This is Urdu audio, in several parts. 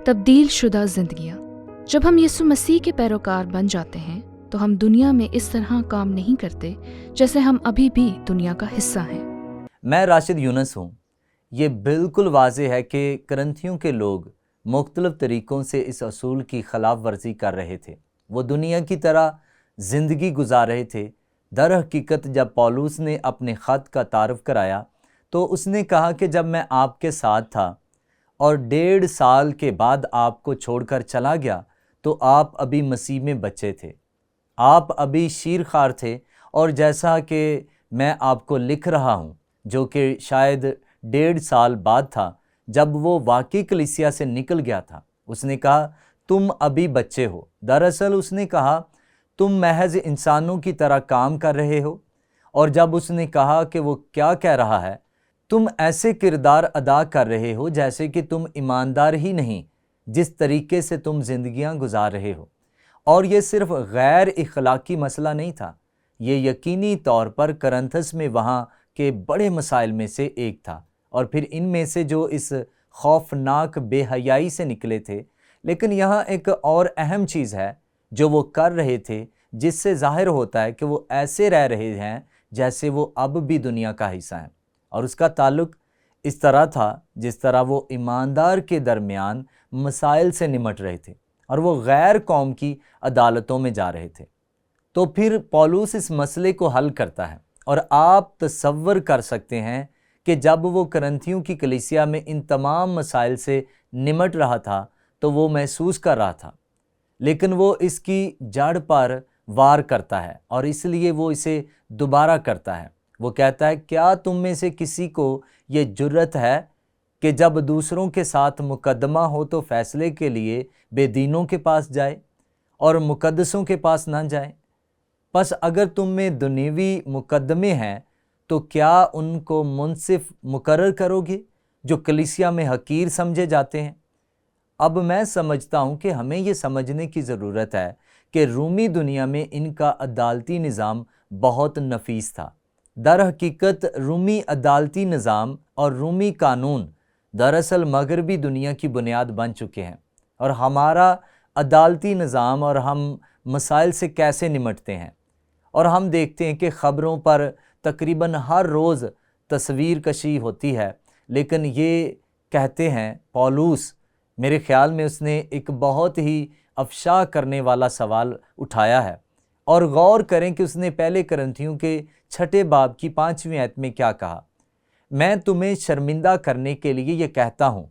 تبدیل شدہ زندگیاں۔ جب ہم یسوع مسیح کے پیروکار بن جاتے ہیں تو ہم دنیا میں اس طرح کام نہیں کرتے جیسے ہم ابھی بھی دنیا کا حصہ ہیں۔ میں راشد یونس ہوں۔ یہ بالکل واضح ہے کہ کرنتھیوں کے لوگ مختلف طریقوں سے اس اصول کی خلاف ورزی کر رہے تھے۔ وہ دنیا کی طرح زندگی گزار رہے تھے۔ در حقیقت جب پولس نے اپنے خط کا تعارف کرایا تو اس نے کہا کہ جب میں آپ کے ساتھ تھا اور 1.5 سال کے بعد آپ کو چھوڑ کر چلا گیا تو آپ ابھی مسیح میں بچے تھے، آپ ابھی شیرخوار تھے، اور جیسا کہ میں آپ کو لکھ رہا ہوں جو کہ شاید 1.5 سال بعد تھا جب وہ واقعی کلیسیا سے نکل گیا تھا، اس نے کہا تم ابھی بچے ہو۔ دراصل اس نے کہا تم محض انسانوں کی طرح کام کر رہے ہو، اور جب اس نے کہا کہ وہ کیا کہہ رہا ہے، تم ایسے کردار ادا کر رہے ہو جیسے کہ تم ایماندار ہی نہیں جس طریقے سے تم زندگیاں گزار رہے ہو۔ اور یہ صرف غیر اخلاقی مسئلہ نہیں تھا، یہ یقینی طور پر کرنتھس میں وہاں کے بڑے مسائل میں سے ایک تھا، اور پھر ان میں سے جو اس خوفناک بے حیائی سے نکلے تھے۔ لیکن یہاں ایک اور اہم چیز ہے جو وہ کر رہے تھے، جس سے ظاہر ہوتا ہے کہ وہ ایسے رہ رہے ہیں جیسے وہ اب بھی دنیا کا حصہ ہیں، اور اس کا تعلق اس طرح تھا جس طرح وہ ایماندار کے درمیان مسائل سے نمٹ رہے تھے اور وہ غیر قوم کی عدالتوں میں جا رہے تھے۔ تو پھر پولس اس مسئلے کو حل کرتا ہے، اور آپ تصور کر سکتے ہیں کہ جب وہ کرنتھیوں کی کلیسیا میں ان تمام مسائل سے نمٹ رہا تھا تو وہ محسوس کر رہا تھا، لیکن وہ اس کی جڑ پر وار کرتا ہے، اور اس لیے وہ اسے دوبارہ کرتا ہے۔ وہ کہتا ہے کیا تم میں سے کسی کو یہ جرت ہے کہ جب دوسروں کے ساتھ مقدمہ ہو تو فیصلے کے لیے بے دینوں کے پاس جائے اور مقدسوں کے پاس نہ جائے؟ پس اگر تم میں دنیوی مقدمے ہیں تو کیا ان کو منصف مقرر کرو گے جو کلیسیا میں حقیر سمجھے جاتے ہیں؟ اب میں سمجھتا ہوں کہ ہمیں یہ سمجھنے کی ضرورت ہے کہ رومی دنیا میں ان کا عدالتی نظام بہت نفیس تھا۔ در حقیقت رومی عدالتی نظام اور رومی قانون دراصل مغربی دنیا کی بنیاد بن چکے ہیں، اور ہمارا عدالتی نظام اور ہم مسائل سے کیسے نمٹتے ہیں، اور ہم دیکھتے ہیں کہ خبروں پر تقریباً ہر روز تصویر کشی ہوتی ہے۔ لیکن یہ کہتے ہیں پولس، میرے خیال میں اس نے ایک بہت ہی افشا کرنے والا سوال اٹھایا ہے، اور غور کریں کہ اس نے پہلے کرنتھیوں کے 6 باب کی 5ویں آیت میں کیا کہا۔ میں تمہیں شرمندہ کرنے کے لیے یہ کہتا ہوں،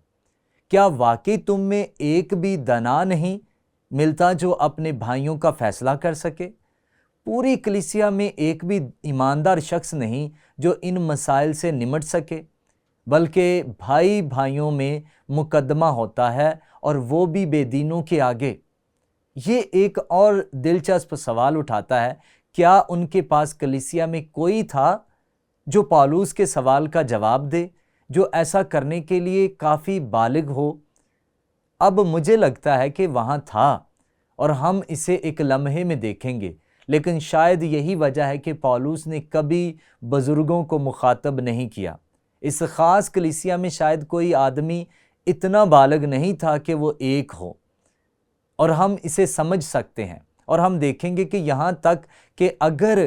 کیا واقعی تم میں ایک بھی دنا نہیں ملتا جو اپنے بھائیوں کا فیصلہ کر سکے؟ پوری کلیسیا میں ایک بھی ایماندار شخص نہیں جو ان مسائل سے نمٹ سکے، بلکہ بھائی بھائیوں میں مقدمہ ہوتا ہے، اور وہ بھی بے دینوں کے آگے۔ یہ ایک اور دلچسپ سوال اٹھاتا ہے، کیا ان کے پاس کلیسیا میں کوئی تھا جو پولس کے سوال کا جواب دے، جو ایسا کرنے کے لیے کافی بالغ ہو؟ اب مجھے لگتا ہے کہ وہاں تھا، اور ہم اسے ایک لمحے میں دیکھیں گے، لیکن شاید یہی وجہ ہے کہ پولس نے کبھی بزرگوں کو مخاطب نہیں کیا۔ اس خاص کلیسیا میں شاید کوئی آدمی اتنا بالغ نہیں تھا کہ وہ ایک ہو، اور ہم اسے سمجھ سکتے ہیں، اور ہم دیکھیں گے کہ یہاں تک کہ اگر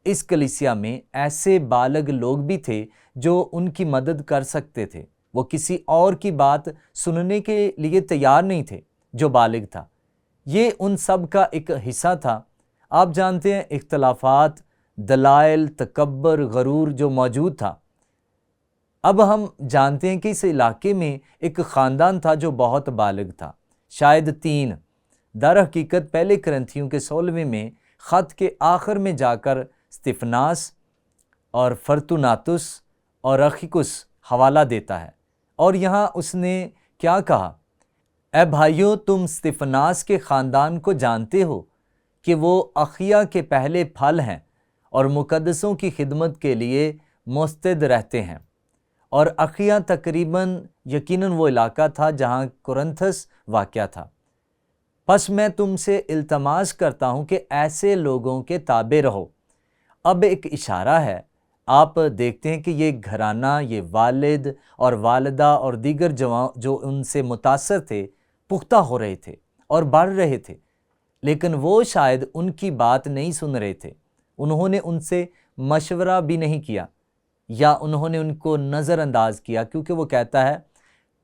اس کلیسیا میں ایسے بالغ لوگ بھی تھے جو ان کی مدد کر سکتے تھے، وہ کسی اور کی بات سننے کے لیے تیار نہیں تھے جو بالغ تھا۔ یہ ان سب کا ایک حصہ تھا۔ آپ جانتے ہیں اختلافات، دلائل، تکبر، غرور جو موجود تھا۔ اب ہم جانتے ہیں کہ اس علاقے میں ایک خاندان تھا جو بہت بالغ تھا، شاید 3۔ در حقیقت پہلے کرنتھیوں کے 16ویں میں خط کے آخر میں جا کر استفاناس اور فرتوناتس اور اخیکس حوالہ دیتا ہے، اور یہاں اس نے کیا کہا؟ اے بھائیو، تم استفاناس کے خاندان کو جانتے ہو کہ وہ اخیا کے پہلے پھل ہیں اور مقدسوں کی خدمت کے لیے مستعد رہتے ہیں۔ اور اخیا تقریباً یقیناً وہ علاقہ تھا جہاں کرنتھس واقع تھا۔ پس میں تم سے التماس کرتا ہوں کہ ایسے لوگوں کے تابع رہو۔ اب ایک اشارہ ہے، آپ دیکھتے ہیں کہ یہ گھرانہ، یہ والد اور والدہ اور دیگر جو ان سے متاثر تھے، پختہ ہو رہے تھے اور بڑھ رہے تھے، لیکن وہ شاید ان کی بات نہیں سن رہے تھے۔ انہوں نے ان سے مشورہ بھی نہیں کیا یا انہوں نے ان کو نظر انداز کیا، کیونکہ وہ کہتا ہے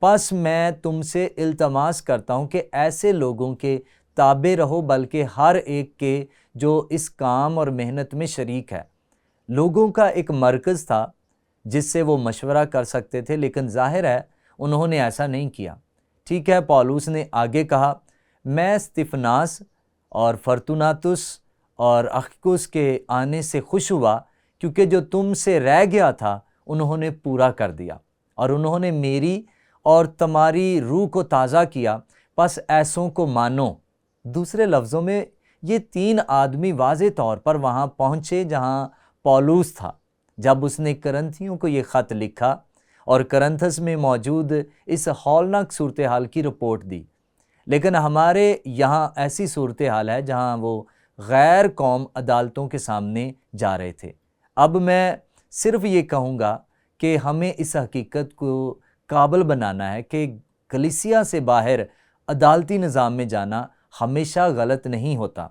پس میں تم سے التماس کرتا ہوں کہ ایسے لوگوں کے تابع رہو، بلکہ ہر ایک کے جو اس کام اور محنت میں شریک ہے۔ لوگوں کا ایک مرکز تھا جس سے وہ مشورہ کر سکتے تھے، لیکن ظاہر ہے انہوں نے ایسا نہیں کیا۔ ٹھیک ہے، پولس نے آگے کہا، میں استفناس اور فرتوناتس اور اخیکس کے آنے سے خوش ہوا، کیونکہ جو تم سے رہ گیا تھا انہوں نے پورا کر دیا، اور انہوں نے میری اور تمہاری روح کو تازہ کیا، پس ایسوں کو مانو۔ دوسرے لفظوں میں یہ 3 آدمی واضح طور پر وہاں پہنچے جہاں پولس تھا جب اس نے کرنتھیوں کو یہ خط لکھا اور کرنتھس میں موجود اس ہولناک صورتحال کی رپورٹ دی۔ لیکن ہمارے یہاں ایسی صورتحال ہے جہاں وہ غیر قوم عدالتوں کے سامنے جا رہے تھے۔ اب میں صرف یہ کہوں گا کہ ہمیں اس حقیقت کو قابل بنانا ہے کہ کلیسیا سے باہر عدالتی نظام میں جانا ہمیشہ غلط نہیں ہوتا،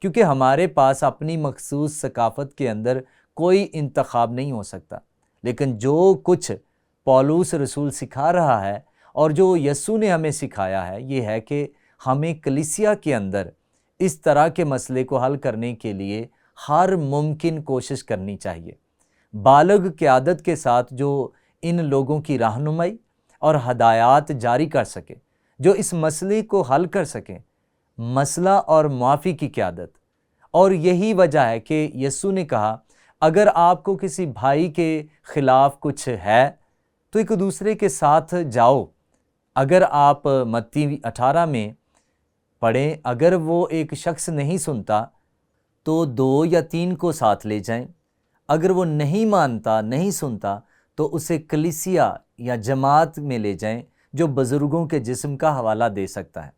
کیونکہ ہمارے پاس اپنی مخصوص ثقافت کے اندر کوئی انتخاب نہیں ہو سکتا۔ لیکن جو کچھ پولس رسول سکھا رہا ہے اور جو یسوع نے ہمیں سکھایا ہے، یہ ہے کہ ہمیں کلیسیا کے اندر اس طرح کے مسئلے کو حل کرنے کے لیے ہر ممکن کوشش کرنی چاہیے، بالغ قیادت کے ساتھ جو ان لوگوں کی رہنمائی اور ہدایات جاری کر سکے، جو اس مسئلے کو حل کر سکیں، مسئلہ اور معافی کی قیادت۔ اور یہی وجہ ہے کہ یسوع نے کہا، اگر آپ کو کسی بھائی کے خلاف کچھ ہے تو ایک دوسرے کے ساتھ جاؤ۔ اگر آپ متی 18 میں پڑھیں، اگر وہ ایک شخص نہیں سنتا تو 2 یا 3 کو ساتھ لے جائیں۔ اگر وہ نہیں مانتا، نہیں سنتا، تو اسے کلیسیا یا جماعت میں لے جائیں جو بزرگوں کے جسم کا حوالہ دے سکتا ہے۔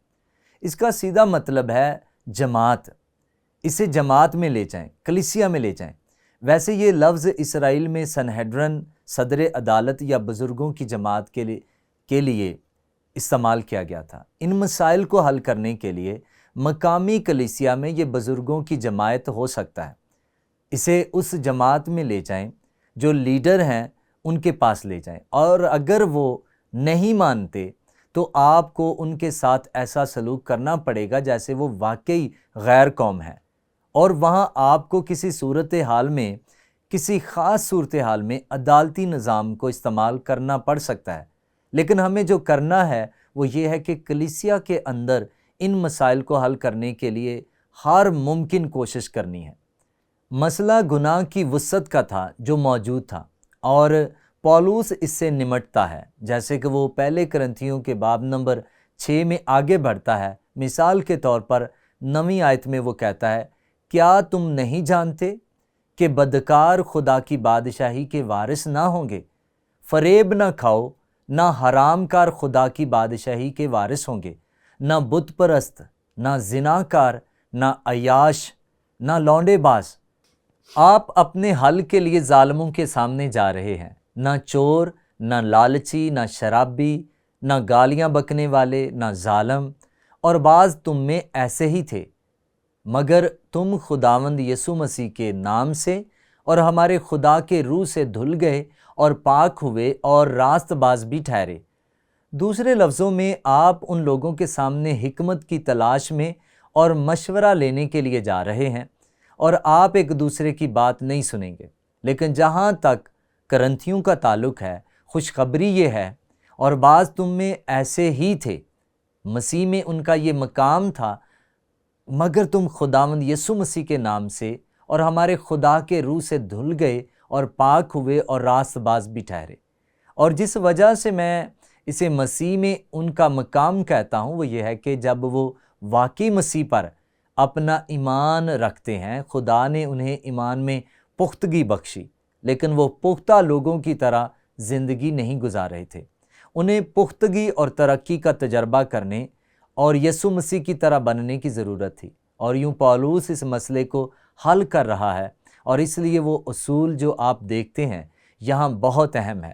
اس کا سیدھا مطلب ہے جماعت۔ اسے جماعت میں لے جائیں، کلیسیا میں لے جائیں۔ ویسے یہ لفظ اسرائیل میں سنہیڈرن، صدر عدالت یا بزرگوں کی جماعت کے لیے استعمال کیا گیا تھا۔ ان مسائل کو حل کرنے کے لیے مقامی کلیسیا میں یہ بزرگوں کی جماعت ہو سکتا ہے۔ اسے اس جماعت میں لے جائیں، جو لیڈر ہیں ان کے پاس لے جائیں، اور اگر وہ نہیں مانتے تو آپ کو ان کے ساتھ ایسا سلوک کرنا پڑے گا جیسے وہ واقعی غیر قوم ہے، اور وہاں آپ کو کسی صورتحال میں، کسی خاص صورتحال میں عدالتی نظام کو استعمال کرنا پڑ سکتا ہے۔ لیکن ہمیں جو کرنا ہے وہ یہ ہے کہ کلیسیا کے اندر ان مسائل کو حل کرنے کے لیے ہر ممکن کوشش کرنی ہے۔ مسئلہ گناہ کی وسعت کا تھا جو موجود تھا، اور پولس اس سے نمٹتا ہے، جیسے کہ وہ پہلے کرنتھیوں کے باب نمبر 6 میں آگے بڑھتا ہے۔ مثال کے طور پر 9ویں آیت میں وہ کہتا ہے، کیا تم نہیں جانتے کہ بدکار خدا کی بادشاہی کے وارث نہ ہوں گے؟ فریب نہ کھاؤ، نہ حرام کار خدا کی بادشاہی کے وارث ہوں گے، نہ بت پرست، نہ زنا کار، نہ عیاش، نہ لونڈے باز۔ آپ اپنے حل کے لیے ظالموں کے سامنے جا رہے ہیں، نہ چور، نہ لالچی، نہ شرابی، نہ گالیاں بکنے والے، نہ ظالم، اور بعض تم میں ایسے ہی تھے، مگر تم خداوند یسوع مسیح کے نام سے اور ہمارے خدا کے روح سے دھل گئے اور پاک ہوئے اور راست باز بھی ٹھہرے۔ دوسرے لفظوں میں آپ ان لوگوں کے سامنے حکمت کی تلاش میں اور مشورہ لینے کے لیے جا رہے ہیں، اور آپ ایک دوسرے کی بات نہیں سنیں گے۔ لیکن جہاں تک کرنتھیوں کا تعلق ہے، خوشخبری یہ ہے، اور بعض تم میں ایسے ہی تھے، مسیح میں ان کا یہ مقام تھا، مگر تم خداوند یسوع مسیح کے نام سے اور ہمارے خدا کے روح سے دھل گئے اور پاک ہوئے اور راست باز بھی ٹھہرے۔ اور جس وجہ سے میں اسے مسیح میں ان کا مقام کہتا ہوں وہ یہ ہے کہ جب وہ واقعی مسیح پر اپنا ایمان رکھتے ہیں، خدا نے انہیں ایمان میں پختگی بخشی، لیکن وہ پختہ لوگوں کی طرح زندگی نہیں گزار رہے تھے۔ انہیں پختگی اور ترقی کا تجربہ کرنے اور یسوع مسیح کی طرح بننے کی ضرورت تھی، اور یوں پولس اس مسئلے کو حل کر رہا ہے، اور اس لیے وہ اصول جو آپ دیکھتے ہیں یہاں بہت اہم ہے۔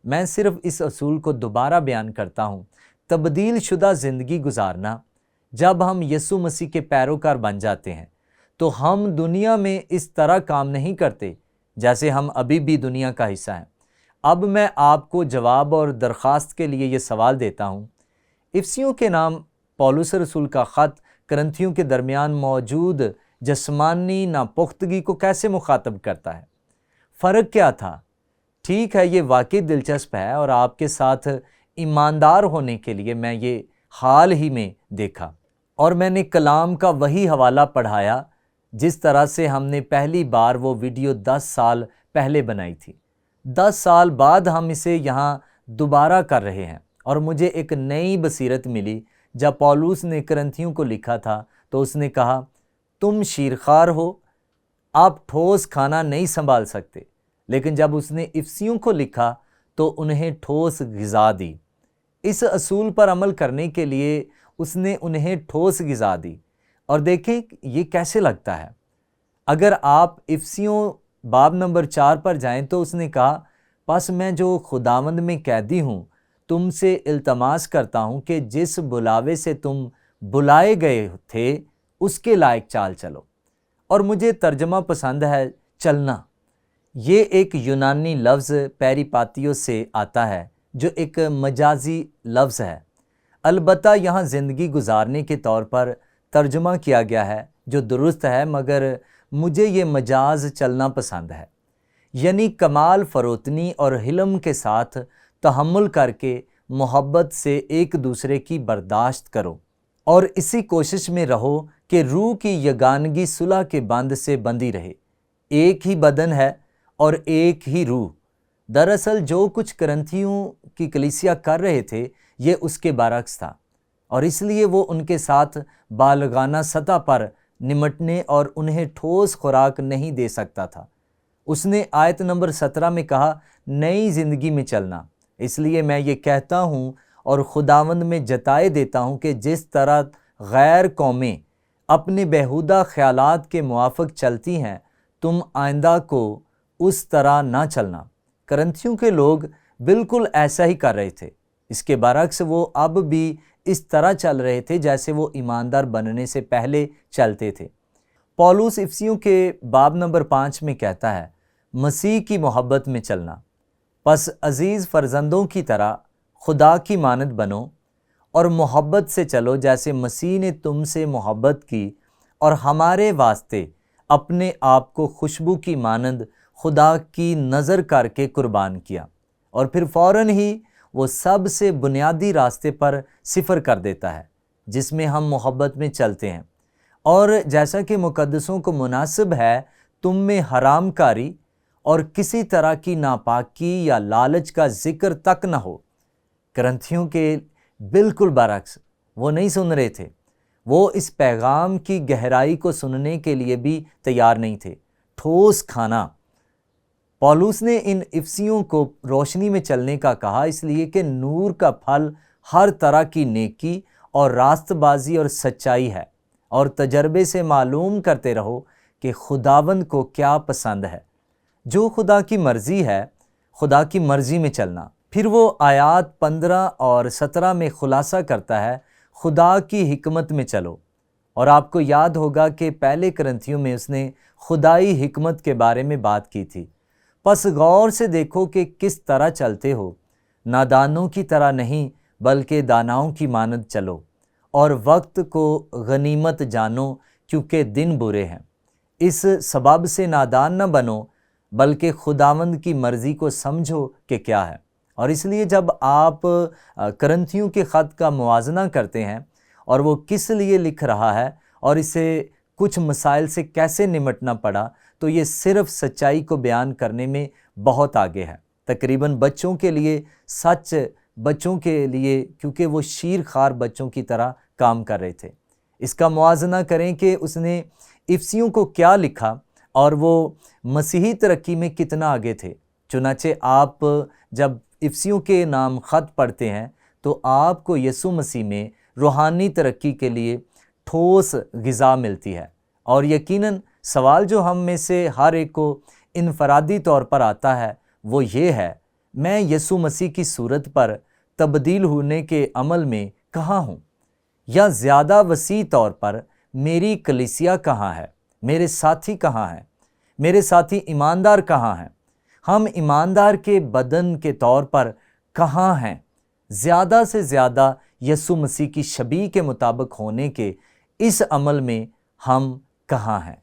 میں صرف اس اصول کو دوبارہ بیان کرتا ہوں تبدیل شدہ زندگی گزارنا، جب ہم یسوع مسیح کے پیروکار بن جاتے ہیں تو ہم دنیا میں اس طرح کام نہیں کرتے جیسے ہم ابھی بھی دنیا کا حصہ ہیں۔ اب میں آپ کو جواب اور درخواست کے لیے یہ سوال دیتا ہوں، افسیوں کے نام پولس رسول کا خط کرنتھیوں کے درمیان موجود جسمانی ناپختگی کو کیسے مخاطب کرتا ہے؟ فرق کیا تھا؟ ٹھیک ہے، یہ واقعی دلچسپ ہے اور آپ کے ساتھ ایماندار ہونے کے لیے میں یہ حال ہی میں دیکھا اور میں نے کلام کا وہی حوالہ پڑھایا جس طرح سے ہم نے پہلی بار وہ ویڈیو 10 سال پہلے بنائی تھی۔ 10 سال بعد ہم اسے یہاں دوبارہ کر رہے ہیں اور مجھے ایک نئی بصیرت ملی جب پولس نے کرنتھیوں کو لکھا تھا تو اس نے کہا، تم شیرخوار ہو، آپ ٹھوس کھانا نہیں سنبھال سکتے، لیکن جب اس نے افسیوں کو لکھا تو انہیں ٹھوس غذا دی۔ اس اصول پر عمل کرنے کے لیے اس نے انہیں ٹھوس غذا دی، اور دیکھیں یہ کیسے لگتا ہے۔ اگر آپ افسیوں باب نمبر 4 پر جائیں تو اس نے کہا، پس میں جو خداوند میں قیدی ہوں تم سے التماس کرتا ہوں کہ جس بلاوے سے تم بلائے گئے تھے اس کے لائق چال چلو۔ اور مجھے ترجمہ پسند ہے چلنا۔ یہ ایک یونانی لفظ پیریپاتیوں سے آتا ہے جو ایک مجازی لفظ ہے، البتہ یہاں زندگی گزارنے کے طور پر ترجمہ کیا گیا ہے جو درست ہے، مگر مجھے یہ مجاز چلنا پسند ہے، یعنی کمال فروتنی اور حلم کے ساتھ تحمل کر کے محبت سے ایک دوسرے کی برداشت کرو اور اسی کوشش میں رہو کہ روح کی یگانگی صلح کے بند سے بندھی رہے۔ ایک ہی بدن ہے اور ایک ہی روح۔ دراصل جو کچھ کرنتھیوں کی کلیسیا کر رہے تھے یہ اس کے برعکس تھا، اور اس لیے وہ ان کے ساتھ بالغانہ سطح پر نمٹنے اور انہیں ٹھوس خوراک نہیں دے سکتا تھا۔ اس نے آیت نمبر 17 میں کہا، نئی زندگی میں چلنا۔ اس لیے میں یہ کہتا ہوں اور خداوند میں جتائے دیتا ہوں کہ جس طرح غیر قومیں اپنے بیہودہ خیالات کے موافق چلتی ہیں، تم آئندہ کو اس طرح نہ چلنا۔ کرنتھیوں کے لوگ بالکل ایسا ہی کر رہے تھے، اس کے برعکس وہ اب بھی اس طرح چل رہے تھے جیسے وہ ایماندار بننے سے پہلے چلتے تھے۔ پولس افسیوں کے باب نمبر 5 میں کہتا ہے، مسیح کی محبت میں چلنا۔ پس عزیز فرزندوں کی طرح خدا کی مانند بنو اور محبت سے چلو جیسے مسیح نے تم سے محبت کی اور ہمارے واسطے اپنے آپ کو خوشبو کی مانند خدا کی نظر کر کے قربان کیا۔ اور پھر فوراً ہی وہ سب سے بنیادی راستے پر صفر کر دیتا ہے جس میں ہم محبت میں چلتے ہیں، اور جیسا کہ مقدسوں کو مناسب ہے تم میں حرام کاری اور کسی طرح کی ناپاکی یا لالچ کا ذکر تک نہ ہو۔ کرنتھیوں کے بالکل برعکس، وہ نہیں سن رہے تھے، وہ اس پیغام کی گہرائی کو سننے کے لیے بھی تیار نہیں تھے۔ ٹھوس کھانا۔ پولس نے ان افسیوں کو روشنی میں چلنے کا کہا اس لیے کہ نور کا پھل ہر طرح کی نیکی اور راست بازی اور سچائی ہے، اور تجربے سے معلوم کرتے رہو کہ خداوند کو کیا پسند ہے۔ جو خدا کی مرضی ہے، خدا کی مرضی میں چلنا۔ پھر وہ آیات 15 اور 17 میں خلاصہ کرتا ہے، خدا کی حکمت میں چلو۔ اور آپ کو یاد ہوگا کہ پہلے کرنتھیوں میں اس نے خدائی حکمت کے بارے میں بات کی تھی۔ پس غور سے دیکھو کہ کس طرح چلتے ہو، نادانوں کی طرح نہیں بلکہ داناؤں کی مانند چلو، اور وقت کو غنیمت جانو کیونکہ دن برے ہیں۔ اس سبب سے نادان نہ بنو بلکہ خداوند کی مرضی کو سمجھو کہ کیا ہے۔ اور اس لیے جب آپ کرنتھیوں کے خط کا موازنہ کرتے ہیں اور وہ کس لیے لکھ رہا ہے اور اسے کچھ مسائل سے کیسے نمٹنا پڑا، تو یہ صرف سچائی کو بیان کرنے میں بہت آگے ہے، تقریباً بچوں کے لیے، سچ بچوں کے لیے، کیونکہ وہ شیر خوار بچوں کی طرح کام کر رہے تھے۔ اس کا موازنہ کریں کہ اس نے افسیوں کو کیا لکھا اور وہ مسیحی ترقی میں کتنا آگے تھے۔ چنانچہ آپ جب افسیوں کے نام خط پڑھتے ہیں تو آپ کو یسوع مسیح میں روحانی ترقی کے لیے ٹھوس غذا ملتی ہے۔ اور یقیناً سوال جو ہم میں سے ہر ایک کو انفرادی طور پر آتا ہے وہ یہ ہے، میں یسوع مسیح کی صورت پر تبدیل ہونے کے عمل میں کہاں ہوں؟ یا زیادہ وسیع طور پر میری کلیسیا کہاں ہے؟ میرے ساتھی کہاں ہیں؟ میرے ساتھی ایماندار کہاں ہیں؟ ہم ایماندار کے بدن کے طور پر کہاں ہیں؟ زیادہ سے زیادہ یسوع مسیح کی شبیہ کے مطابق ہونے کے اس عمل میں ہم کہاں ہیں؟